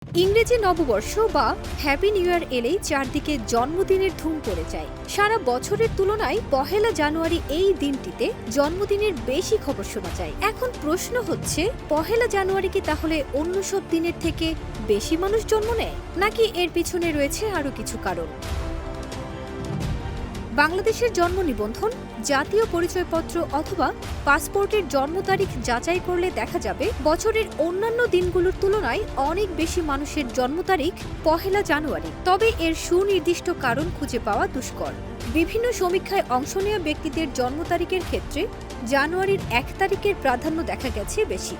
ইংরেজি নববর্ষ বা হ্যাপি নিউ ইয়ার এলেই চারদিকে জন্মদিনের ধুম পড়ে যায়। সারা বছরের তুলনায় পহেলা জানুয়ারি এই দিনটিতে জন্মদিনের বেশি খবর শোনা যায়। এখন প্রশ্ন হচ্ছে, পহেলা জানুয়ারি কি তাহলে অন্য সব দিনের থেকে বেশি মানুষ জন্ম নেয়, নাকি এর পিছনে রয়েছে আরও কিছু কারণ? বাংলাদেশের জন্ম নিবন্ধন, জাতীয় পরিচয়পত্র অথবা পাসপোর্টের জন্ম তারিখ যাচাই করলে দেখা যাবে বছরের অন্যান্য দিনগুলোর তুলনায় অনেক বেশি মানুষের জন্ম তারিখ পহেলা জানুয়ারি। তবে এর সুনির্দিষ্ট কারণ খুঁজে পাওয়া দুষ্কর। বিভিন্ন সমীক্ষায় অংশ নেওয়া ব্যক্তিদের জন্ম তারিখের ক্ষেত্রে জানুয়ারির 1 তারিখের প্রাধান্য দেখা গেছে বেশি।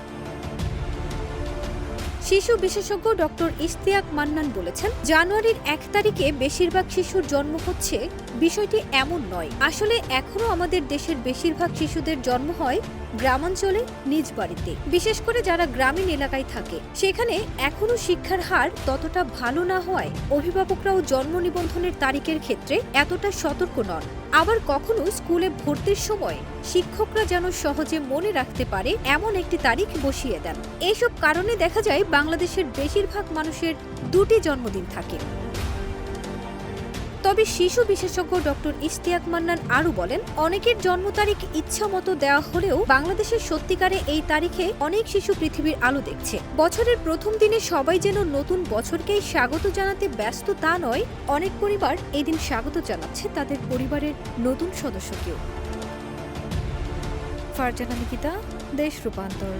শিশু বিশেষজ্ঞ ডক্টর ইশতিয়াক মান্নান বলেছেন, জানুয়ারির 1 তারিখে বেশিরভাগ শিশুর জন্ম হচ্ছে, বিষয়টি এমন নয়। আসলে এখনো আমাদের দেশের বেশিরভাগ শিশুদের জন্ম হয় গ্রামাঞ্চলে, নিজ বাড়িতে। বিশেষ করে যারা গ্রামীণ এলাকায় থাকে, সেখানে এখনো শিক্ষার হার ততটা ভালো না হওয়ায় অভিভাবকরাও জন্ম নিবন্ধনের তারিখের ক্ষেত্রে এতটা সতর্ক নন। আবার কখনো স্কুলে ভর্তির সময় শিক্ষকরা যেন সহজে মনে রাখতে পারে এমন একটি তারিখ বসিয়ে দেন। এইসব কারণে দেখা যায় বাংলাদেশের বেশিরভাগ মানুষের 2টি জন্মদিন থাকে। তবে শিশু বিশেষজ্ঞ ডক্টর ইশতিয়াক মান্নান আরও বলেন, অনেকের জন্ম তারিখ ইচ্ছা মতো দেওয়া হলেও বাংলাদেশের সত্যিকারে এই তারিখে অনেক শিশু পৃথিবীর আলো দেখছে। বছরের প্রথম দিনে সবাই যেন নতুন বছরকেই স্বাগত জানাতে ব্যস্ত তা নয়, অনেক পরিবার এই দিন স্বাগত জানাচ্ছে তাদের পরিবারের নতুন সদস্যকেও। ফারজানা নিকিতা, দেশ রূপান্তর।